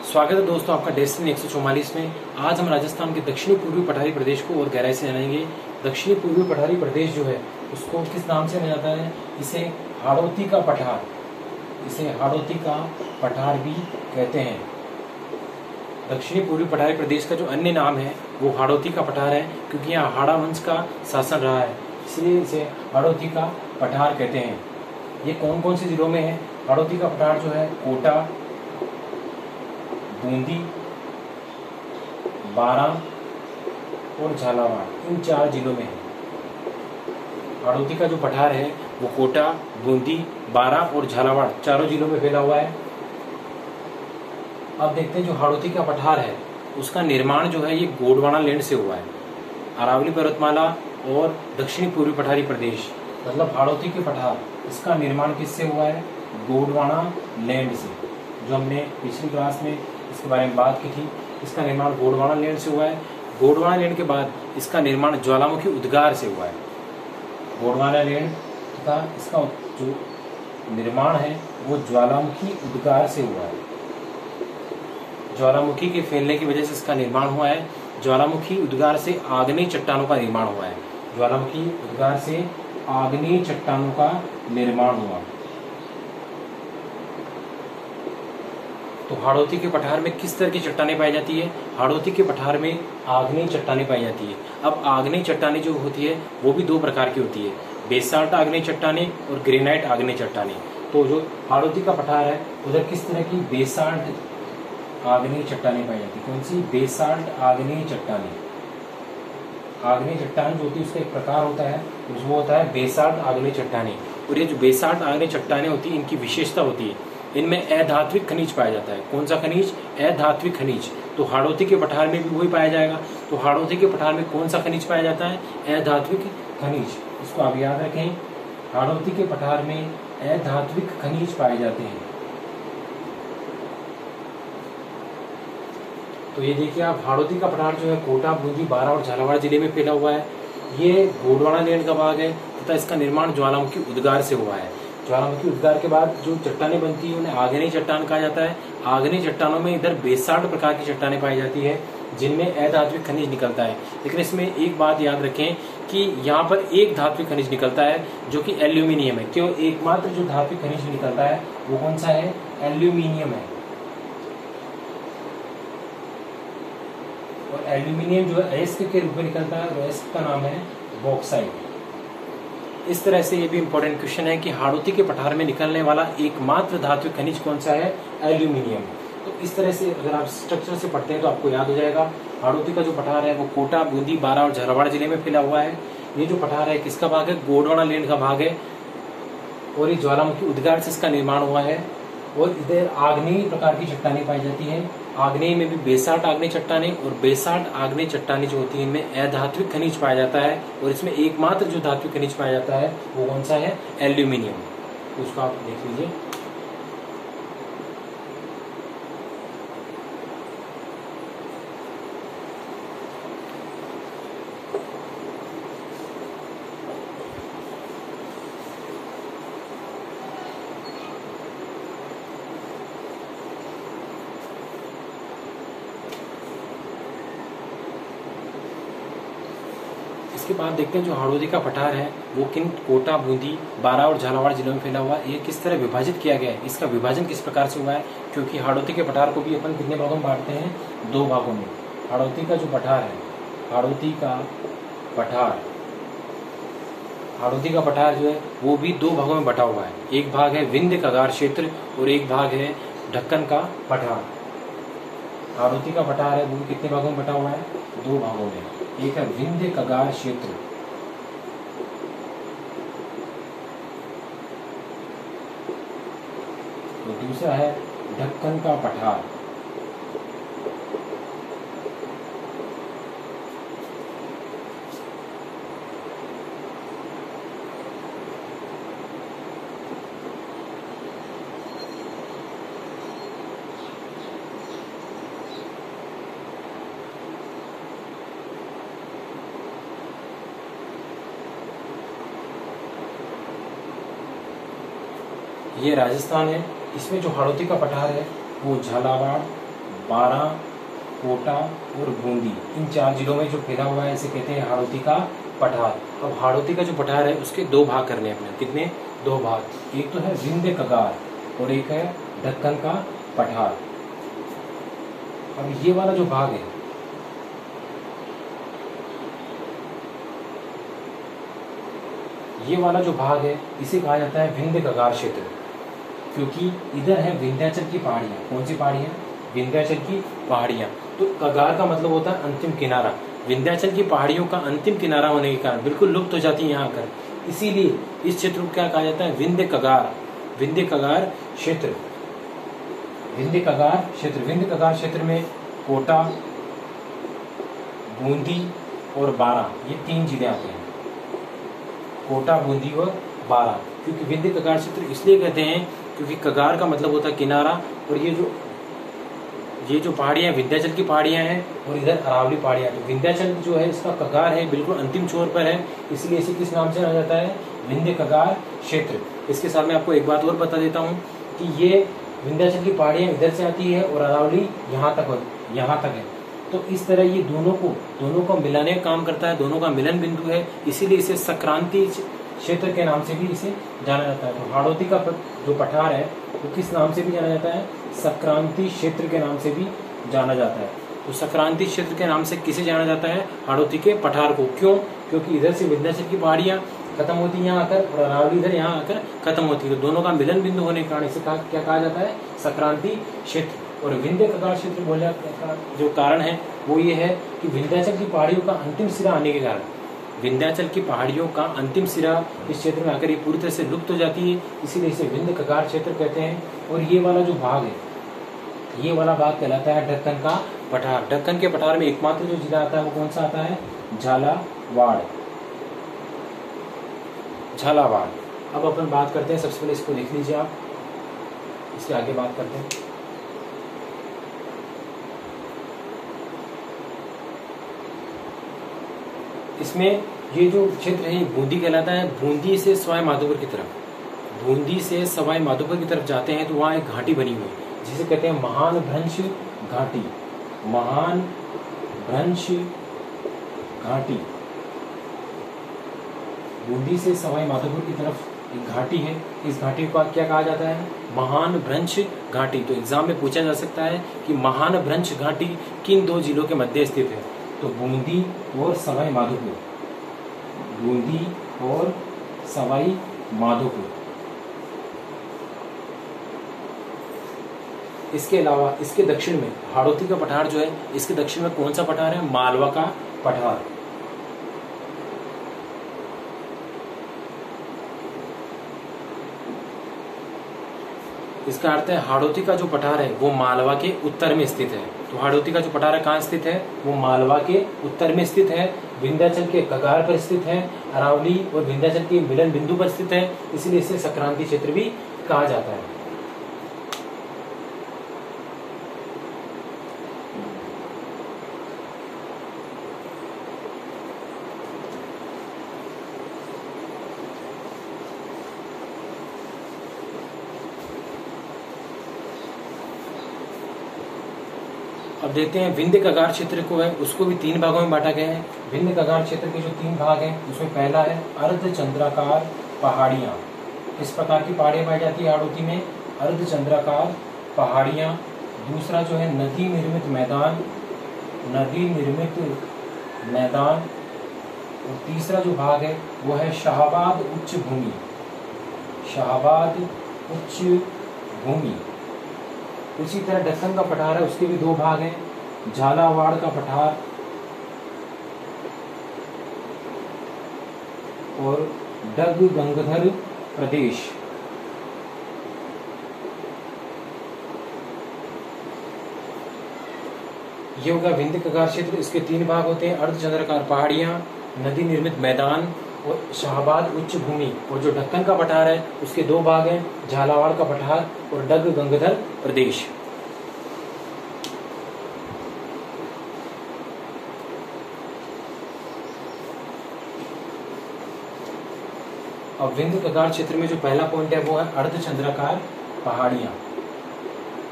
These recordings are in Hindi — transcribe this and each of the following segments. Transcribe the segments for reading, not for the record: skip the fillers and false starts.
स्वागत है दोस्तों आपका डेस्टिनी 144 में। आज हम राजस्थान के दक्षिणी पूर्वी पठारी प्रदेश को और गहराई से जानेंगे। दक्षिणी पूर्वी पठारी प्रदेश जो है उसको किस नाम से जाना जाता है? इसे हाड़ौती का पठार, इसे हाड़ौती का पठार भी कहते हैं। दक्षिणी पूर्वी पठारी प्रदेश का जो अन्य नाम है वो हाड़ौती का पठार है, क्योंकि यहाँ हाड़ा वंश का शासन रहा है, इसलिए इसे हाड़ौती का पठार कहते हैं। ये कौन कौन से जिलों में है? हाड़ौती का पठार जो है कोटा, बूंदी, बारां और झालावाड़, इन 4 जिलों में है। हाड़ौती का जो पठार है वो कोटा, बूंदी, बारां और झालावाड़ 4 जिलों में फैला हुआ है। अब देखते हैं जो हाड़ौती का पठार है उसका निर्माण जो है ये गोंडवाना लैंड से हुआ है। अरावली पर्वतमाला और दक्षिणी पूर्वी पठारी प्रदेश मतलब हाड़ौती के पठार, इसका निर्माण किससे हुआ है? गोंडवाना लैंड से। जो हमने पिछली क्लास में इसके बारे में बात की थी, इसका निर्माण गोंडवाना लैंड से हुआ है। गोंडवाना लैंड के बाद इसका निर्माण ज्वालामुखी उद्गार से हुआ है। गोंडवाना लैंड तथा इसका जो निर्माण है वो ज्वालामुखी उद्गार से हुआ है। ज्वालामुखी के फैलने की वजह से इसका निर्माण हुआ है। ज्वालामुखी उद्गार से आग्नेय चट्टानों का निर्माण हुआ है। ज्वालामुखी उद्गार से आग्नेय चट्टानों का निर्माण हुआ। तो हाड़ौती के पठार में किस तरह की चट्टानें पाई जाती है? हाड़ौती के पठार में आग्नेय चट्टानें पाई जाती है। अब आग्नेय चट्टानें जो होती है वो भी 2 प्रकार की होती है, बेसाल्ट आग्नेय चट्टानें और ग्रेनाइट आग्नेय चट्टानें। तो जो हाड़ौती का पठार है उधर किस तरह की बेसाल्ट आग्नेय चट्टानें पाई जाती है? कौन सी? बेसाल्ट आग्नेय चट्टानें। आग्नेय चट्टान जो होती है उसका एक प्रकार होता है, वो होता है बेसाल्ट आग्नेय चट्टानें। और ये जो बेसाल्ट आग्नेय चट्टानें होती है इनकी विशेषता होती है, इनमें अधात्विक खनिज पाया जाता है। कौन सा खनिज? अधात्विक खनिज। तो हाड़ौती के पठार में भी वही पाया जाएगा। तो हाड़ौती के पठार में कौन सा खनिज पाया जाता है? अधात्विक खनिज। इसको आप याद रखें, हाड़ौती के पठार में अधात्विक खनिज पाए जाते हैं। तो ये देखिए आप, हाड़ौती का पठार जो है कोटा, बूंदी, बारां और झालावाड़ जिले में फैला हुआ है। ये गोंडवाना लैंड का भाग है तथा इसका निर्माण ज्वालामुखी उद्गार से हुआ है। ज्वालामुखी उद्गार के बाद जो चट्टानें बनती है उन्हें आग्नेय चट्टान कहा जाता है। आग्नेय चट्टानों में इधर बेसाल्ट प्रकार की चट्टानें पाई जाती है जिनमें अधात्विक खनिज निकलता है। लेकिन इसमें एक बात याद रखें कि यहाँ पर एक धात्विक खनिज निकलता है जो कि एल्यूमिनियम है। केवल एकमात्र जो धात्विक खनिज निकलता है वो कौन सा है? एल्यूमिनियम है। और एल्यूमिनियम जो है अयस्क के रूप में निकलता है और अयस्क का नाम है बॉक्साइट। इस तरह से ये भी इंपॉर्टेंट क्वेश्चन है कि हाड़ौती के पठार में निकलने वाला एकमात्र धात्विक खनिज कौन सा है? एल्यूमिनियम। तो इस तरह से अगर आप स्ट्रक्चर से पढ़ते हैं तो आपको याद हो जाएगा। हाड़ौती का जो पठार है वो कोटा, बूंदी, बारां और झालावाड़ जिले में फैला हुआ है। ये जो पठार है किसका भाग है? गोंडवाना लैंड का भाग है। और ये ज्वालामुखी उद्गार से इसका निर्माण हुआ है। और इधर आग्नेय प्रकार की चट्टानें पाई जाती है। आग्नेय में भी बेसाल्ट आग्नेय चट्टानें और बेसाल्ट आग्नेय चट्टानें जो होती है इनमें अधात्विक खनिज पाया जाता है। और इसमें एकमात्र जो धात्विक खनिज पाया जाता है वो कौन सा है? एल्यूमिनियम। तो उसको आप देख लीजिए। इसके बाद देखते हैं जो हाड़ौती का पठार है वो किन कोटा, बूंदी, बारां और झालावाड़ जिलों में फैला हुआ है। ये किस तरह विभाजित किया गया है? इसका विभाजन किस प्रकार से हुआ है? क्योंकि हाड़ौती के पठार को भी अपन कितने भागों में बांटते हैं? 2 भागों में। हाड़ौती का जो पठार है, हाड़ौती का पठार जो है वो भी 2 भागों में बटा हुआ है। एक भाग है विंध्य कगार क्षेत्र और एक भाग है ढक्कन का पठार। हाड़ौती का पठार है वो कितने भागों में बटा हुआ है? 2 भागों में। एक है विंध्य कगार क्षेत्र तो दूसरा है ढक्कन का पठार। ये राजस्थान है। इसमें जो हाड़ौती का पठार है वो झालावाड़, बारां, कोटा और बूंदी, इन 4 जिलों में जो फैला हुआ है इसे कहते हैं हाड़ौती का पठार। अब हाड़ौती का जो पठार है उसके 2 भाग करने अपने। कितने? 2 भाग। एक तो है विंध्य कगार और एक है दक्कन का पठार। अब ये वाला जो भाग है, ये वाला जो भाग है इसे कहा जाता है विंध्य कगार क्षेत्र, क्योंकि इधर है विंध्याचल की पहाड़ियां। कौन सी पहाड़ियां? विंध्याचल की पहाड़ियां। तो कगार का मतलब होता है अंतिम किनारा। विंध्याचल की पहाड़ियों का अंतिम किनारा होने के कारण बिल्कुल लुप्त हो जाती है यहाँ आकर, इसीलिए इस क्षेत्र को क्या कहा जाता है? विंध्य कगार, विंध्य कगार क्षेत्र। विंध्य कगार क्षेत्र, विंध्य कगार क्षेत्र में कोटा, बूंदी और बारां, ये 3 जिले आते हैं। कोटा, बूंदी और बारां। क्योंकि विंध्य कगार क्षेत्र इसलिए कहते हैं क्योंकि कगार का मतलब होता है किनारा, और ये जो पहाड़ियां विंध्याचल की पहाड़ियां हैं और इधर अरावली पहाड़ियां। तो विंध्याचल जो है इसका कगार है बिल्कुल अंतिम छोर पर है, इसलिए इसे किस नाम से जाना जाता है? विंध्य कगार क्षेत्र। इसके साथ मैं आपको एक बात और बता देता हूँ कि ये विंध्याचल की पहाड़ियां इधर से आती है और अरावली यहाँ तक है। तो इस तरह ये दोनों को मिलाने का काम करता है, दोनों का मिलन बिंदु है, इसीलिए इसे संक्रांति क्षेत्र के नाम से भी इसे जाना जाता है। तो हाड़ौती का जो पठार है वो किस नाम से भी जाना जाता है? संक्रांति क्षेत्र के नाम से भी जाना जाता है। तो संक्रांति क्षेत्र के नाम से किसे जाना जाता है? हाड़ौती के पठार को। क्यों? क्योंकि इधर से विंध्याचल की पहाड़ियां खत्म होती है यहाँ आकर और अरावली इधर यहाँ आकर खत्म होती है। तो दोनों का मिलन बिंदु होने के कारण इसे क्या कहा जाता है? संक्रांति क्षेत्र। और विंध्य कगार क्षेत्र बोलने का जो कारण है वो ये है कि विंध्याचल की पहाड़ियों का अंतिम सिरा आने के कारण, विंध्याचल की पहाड़ियों का अंतिम सिरा इस क्षेत्र में आकर ये पूरी तरह से लुप्त हो जाती है, इसीलिए इसे विंध्य कगार क्षेत्र कहते हैं। और ये वाला जो भाग है, ये वाला भाग कहलाता है दक्कन का पठार। दक्कन के पठार में एकमात्र जो जिला आता है वो कौन सा आता है? झालावाड़। झालावाड़। अब अपन बात करते हैं, सबसे पहले इसको लिख लीजिए आप, इसके आगे बात करते हैं। इसमें ये जो क्षेत्र है बूंदी कहलाता है। बूंदी से सवाई माधोपुर की तरफ, बूंदी से सवाई माधोपुर की तरफ जाते हैं तो वहाँ एक घाटी बनी हुई है जिसे कहते हैं महान भ्रंश घाटी। महान भ्रंश घाटी। बूंदी से सवाई माधोपुर की तरफ एक घाटी है, इस घाटी को क्या कहा जाता है? महान भ्रंश घाटी। तो एग्जाम में पूछा जा सकता है कि महान भ्रंश घाटी किन 2 जिलों के मध्य स्थित है? तो बूंदी और सवाई माधोपुर। बूंदी और सवाई माधोपुर। इसके अलावा इसके दक्षिण में हाड़ौती का पठार जो है, इसके दक्षिण में कौन सा पठार है? मालवा का पठार। इसका अर्थ है हाड़ौती का जो पठार है वो मालवा के उत्तर में स्थित है। तो हाड़ौती का जो पठार है कहाँ स्थित है? वो मालवा के उत्तर में स्थित है, विंध्याचल के कगार पर स्थित है, अरावली और विंध्याचल के मिलन बिंदु पर स्थित है, इसलिए इसे संक्रांति क्षेत्र भी कहा जाता है। अब देखते हैं विंध्य कगार क्षेत्र को है उसको भी 3 भागों में बांटा गया है। विंध्य कगार क्षेत्र के जो 3 भाग हैं उसमें पहला है अर्धचंद्राकार पहाड़ियां। इस प्रकार की पहाड़ियां पाई जाती है हाड़ौती में, अर्धचंद्राकार पहाड़ियां। दूसरा जो है नदी निर्मित मैदान, नदी निर्मित मैदान। और तीसरा जो भाग है वो है शाहाबाद उच्च भूमि, शाहाबाद उच्च भूमि। उसी तरह दक्कन का पठार है, उसके भी 2 भाग हैं, झालावाड़ का पठार और डग गंगधर प्रदेश। ये होगा विंध्य कगार क्षेत्र। इसके 3 भाग होते हैं, अर्धचंद्राकार पहाड़ियां, नदी निर्मित मैदान और शाहाबाद उच्च भूमि। और जो दक्कन का पठार है उसके 2 भाग हैं, झालावाड़ का पठार और डग गंगधर प्रदेश। अब विंध्य कगार क्षेत्र में जो पहला पॉइंट है वो है अर्धचंद्राकार पहाड़ियां।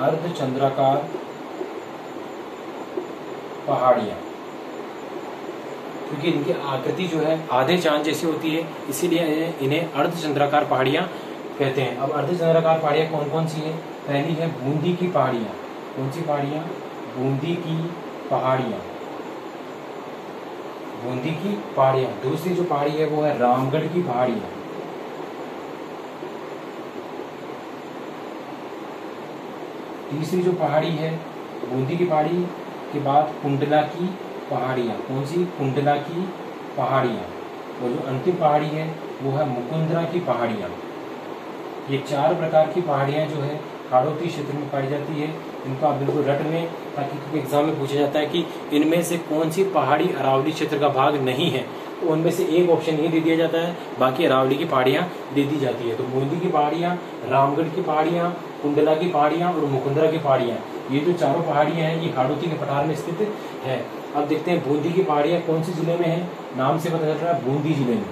अर्धचंद्राकार पहाड़ियाँ, क्योंकि इनकी आकृति जो है आधे चांद जैसी होती है, इसीलिए इन्हें अर्धचंद्राकार पहाड़ियाँ कहते हैं। अब अर्धचंद्राकार पहाड़ियाँ कौन कौन सी है? पहली है बूंदी की पहाड़ियाँ। कौन सी पहाड़ियाँ? बूंदी की पहाड़ियाँ, बूंदी की पहाड़ियाँ। दूसरी जो पहाड़ी है वो है रामगढ़ की पहाड़ियाँ। तीसरी जो पहाड़ी है बूंदी की पहाड़ी के बाद कुंडला की पहाड़ियाँ। कौन सी? कुंडला की पहाड़ियाँ। और जो अंतिम पहाड़ी है वो है मुकुंदरा की पहाड़ियाँ। ये 4 प्रकार की पहाड़ियाँ जो है हाड़ौती क्षेत्र में पाई जाती है। इनको आप बिल्कुल रट लें, ताकि क्योंकि एग्जाम में पूछा जाता है कि इनमें से कौन सी पहाड़ी अरावली क्षेत्र का भाग नहीं है, तो उनमें से एक ऑप्शन ये दे दिया जाता है, बाकी अरावली की पहाड़ियाँ दे दी जाती है। तो बूंदी की पहाड़ियाँ, रामगढ़ की पहाड़ियाँ, कुंडला की पहाड़ियाँ और मुकुंदरा की पहाड़ियाँ, ये जो चारों पहाड़ियाँ हैं ये हाड़ौती के पठार में स्थित है। अब देखते हैं बूंदी की पहाड़ियाँ कौन से जिले में है? नाम से पता चल रहा है बूंदी जिले में।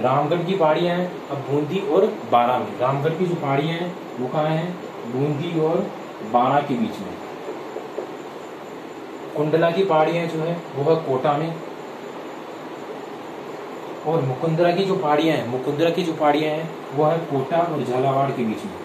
रामगढ़ की पहाड़ियाँ हैं अब बूंदी और बारां में। रामगढ़ की जो पहाड़ियाँ हैं वो कहाँ हैं? बूंदी और बारां के बीच में। कुंडला की पहाड़ियाँ जो है वो है कोटा में। और मुकुंदरा की जो पहाड़ियाँ हैं, मुकुंदरा की जो पहाड़ियाँ हैं वो है कोटा और झालावाड़ के बीच में।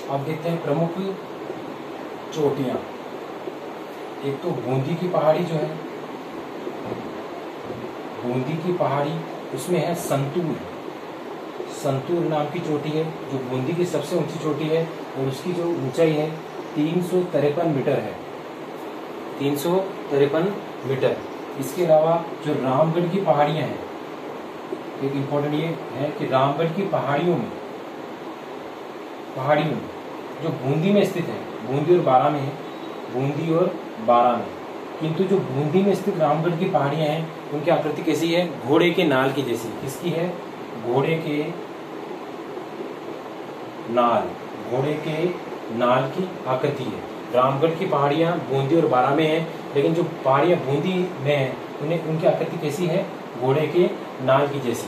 अब देखते हैं प्रमुख चोटियाँ। एक तो बूंदी की पहाड़ी जो है, बूंदी की पहाड़ी, उसमें है संतूर। संतूर नाम की चोटी है जो बूंदी की सबसे ऊंची चोटी है और उसकी जो ऊंचाई है 353 मीटर है। 353 मीटर। इसके अलावा जो रामगढ़ की पहाड़ियाँ हैं, एक इम्पोर्टेंट ये है कि रामगढ़ की पहाड़ियों में जो बूंदी में स्थित है, बूंदी और बारां में है, बूंदी और बारां में, किंतु जो बूंदी में स्थित रामगढ़ की पहाड़ियां हैं उनकी आकृति कैसी है? घोड़े के नाल की जैसी। किसकी है? घोड़े के नाल, घोड़े के नाल की आकृति है। रामगढ़ की पहाड़ियां बूंदी और बारां में है, लेकिन जो पहाड़ियां बूंदी में है उनकी आकृति कैसी है? घोड़े के नाल की जैसी।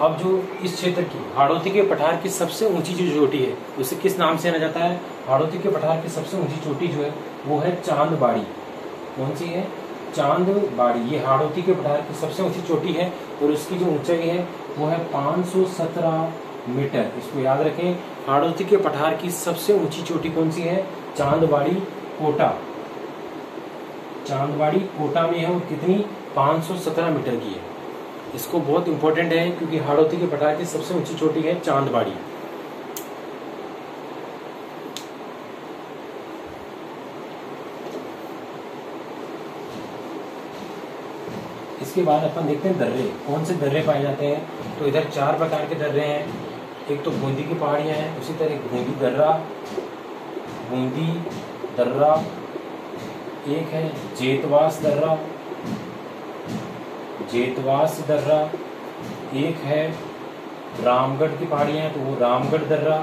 अब जो इस क्षेत्र की हाड़ौती के पठार की सबसे ऊंची जो चोटी है उसे किस नाम से जाना जाता है? हाड़ौती के पठार की सबसे ऊंची चोटी जो है वो है चांदबाड़ी। कौन सी है? चांदबाड़ी। ये हाड़ौती के पठार की सबसे ऊंची चोटी है और उसकी जो ऊंचाई है वो है 517 मीटर। इसको याद रखें, हाड़ौती के पठार की सबसे ऊंची चोटी कौन सी है? चांदबाड़ी कोटा। चांदबाड़ी कोटा में है और कितनी? 517 मीटर की है। इसको बहुत इंपॉर्टेंट है क्योंकि हाड़ौती के पठार की सबसे ऊंची चोटी है चांदबाड़ी। इसके बाद अपन देखते हैं दर्रे। कौन से दर्रे पाए जाते हैं? तो इधर 4 प्रकार के दर्रे हैं। एक तो बूंदी की पहाड़ियां हैं, उसी तरह बूंदी दर्रा, एक है जेतवास दर्रा, एक है रामगढ़ की पहाड़ियां हैं तो वो रामगढ़ दर्रा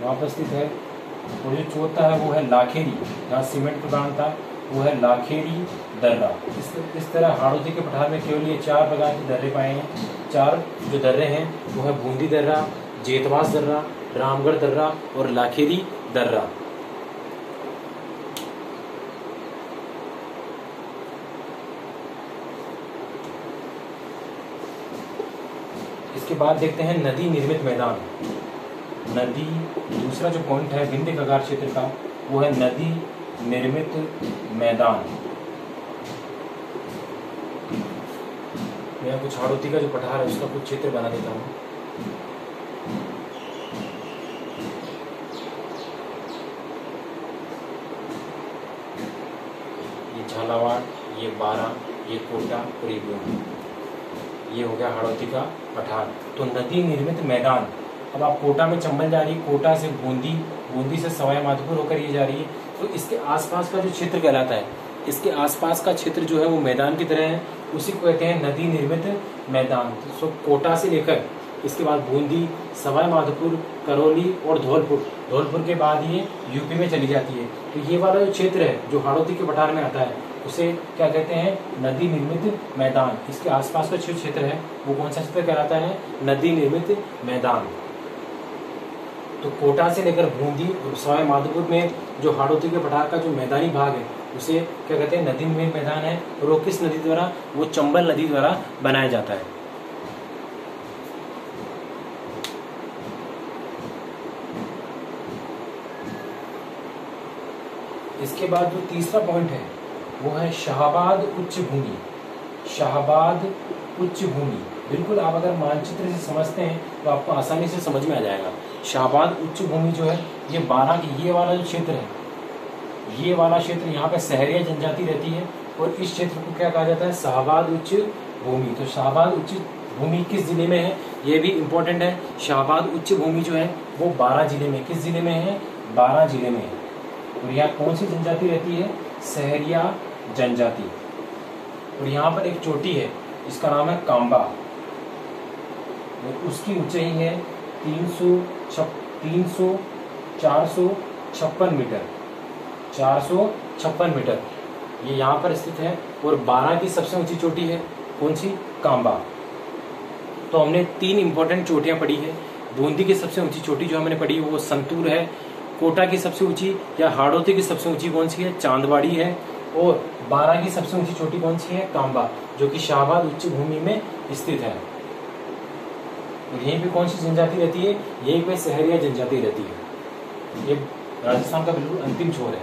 वहाँ पर स्थित है। और जो चौथा है वो है लाखेरी, जहाँ सीमेंट का काम था वो है लाखेरी दर्रा। इस तरह हाड़ौती के पठार में केवल ये 4 प्रकार के दर्रे पाए हैं। 4 जो दर्रे हैं वो है बूंदी दर्रा, जेतवास दर्रा, रामगढ़ दर्रा और लाखेरी दर्रा। इसके बाद देखते हैं नदी निर्मित मैदान। नदी, दूसरा जो पॉइंट है विंध्य कगार क्षेत्र का वो है नदी निर्मित मैदान। मैं कुछ हाड़ौती का जो पठार है उसका कुछ चित्र बना देता हूँ। ये झालावाड़, ये बारां, ये कोटा और ये बूंदी, ये हो गया हाड़ौती का पठार। तो नदी निर्मित मैदान। अब आप कोटा में चंबल जा रही है, कोटा से बूंदी, बूंदी से सवाई माधोपुर होकर ये जा रही है, तो इसके आसपास का जो क्षेत्र कहलाता है, इसके आसपास का क्षेत्र जो है वो मैदान की तरह है, उसी को कहते हैं नदी निर्मित मैदान। तो कोटा से लेकर इसके बाद बूंदी, सवाई माधोपुर, करौली और धौलपुर। धौलपुर के बाद ये यूपी में चली जाती है। तो ये वाला जो क्षेत्र है जो हाड़ौती के पठार में आता है उसे क्या कहते हैं, नदी निर्मित मैदान। इसके आसपास का जो क्षेत्र है वो कौन सा क्षेत्र कहलाता है, नदी निर्मित मैदान। तो कोटा से लेकर बूंदी और सवाई माधोपुर में जो हाड़ौती के पठार का जो मैदानी भाग है उसे क्या कहते हैं, नदी निर्मित मैदान है। और वो किस नदी द्वारा, वो चंबल नदी द्वारा बनाया जाता है। इसके बाद जो तीसरा पॉइंट है वो है शाहाबाद उच्च भूमि। शाहाबाद उच्च भूमि, बिल्कुल आप अगर मानचित्र से समझते हैं तो आपको आसानी से समझ में आ जाएगा। शाहाबाद उच्च भूमि जो है ये 12 की, ये वाला जो क्षेत्र है, ये वाला क्षेत्र, यहाँ पे सहरिया जनजाति रहती है और इस क्षेत्र को क्या कहा जाता है, शाहाबाद उच्च भूमि। तो शाहाबाद उच्च भूमि किस जिले में है, ये भी इम्पोर्टेंट है। शाहाबाद उच्च भूमि जो है वो 12 जिले में, किस जिले में है, 12 जिले में है। और यहाँ कौन सी जनजाति रहती है, सहरिया जनजाति। और यहाँ पर एक चोटी है जिसका नाम है कांबा, और उसकी ऊंचाई है 456 मीटर, 456 मीटर। ये यहाँ पर स्थित है। और 12 की सबसे ऊंची चोटी है कौन सी, कांबा। तो हमने 3 इंपॉर्टेंट चोटियां पढ़ी है। बूंदी की सबसे ऊंची चोटी जो हमने पढ़ी वो संतूर है। कोटा की सबसे ऊंची या हाड़ौती की सबसे ऊंची कौन सी है, चांदवाड़ी है। और 12 की सबसे ऊंची चोटी कौन सी है, कांबा, जो कि शाहाबाद उच्च भूमि में स्थित है। और यहीं पे कौन सी जनजाति रहती है, यहीं पे सहरिया जनजाति रहती है। ये राजस्थान का बिल्कुल अंतिम छोर है।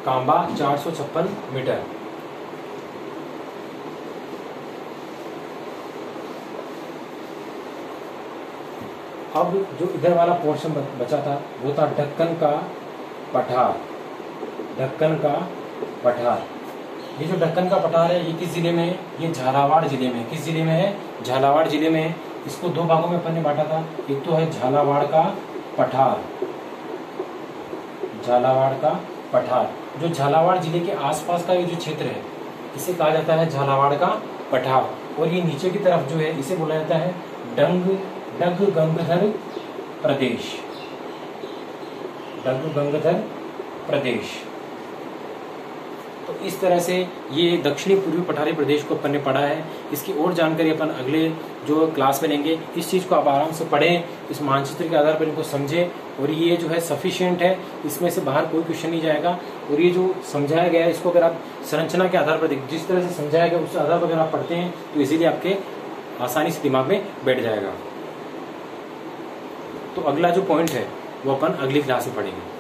कांबा 456 मीटर। अब जो इधर वाला पोर्शन बचा था वो था ढक्कन का पठार। ढक्कन का पठार, ये जो ढक्कन का पठार है ये किस जिले में है, ये झालावाड़ जिले में। किस जिले में है, झालावाड़ जिले में है। इसको 2 भागों में अपन ने बांटा था, एक तो है झालावाड़ का पठार, झालावाड़ का पठार। जो झालावाड़ जिले के आसपास का ये जो क्षेत्र है इसे कहा जाता है झालावाड़ का पठार। और ये नीचे की तरफ जो है इसे बोला जाता है डग गंगधर प्रदेश, डग गंगधर प्रदेश। तो इस तरह से ये दक्षिणी पूर्वी पठारी प्रदेश को अपन ने पढ़ा है। इसकी और जानकारी अपन अगले जो क्लास में लेंगे। इस चीज़ को आप आराम से पढ़ें, इस मानचित्र के आधार पर इनको समझें। और ये जो है सफिशिएंट है, इसमें से बाहर कोई क्वेश्चन नहीं जाएगा। और ये जो समझाया गया है इसको अगर आप संरचना के आधार पर देख, जिस तरह से समझाया गया उस आधार पर अगर आप पढ़ते हैं तो इसीलिए आपके आसानी से दिमाग में बैठ जाएगा। तो अगला जो पॉइंट है वो अपन अगली क्लास में पढ़ेंगे।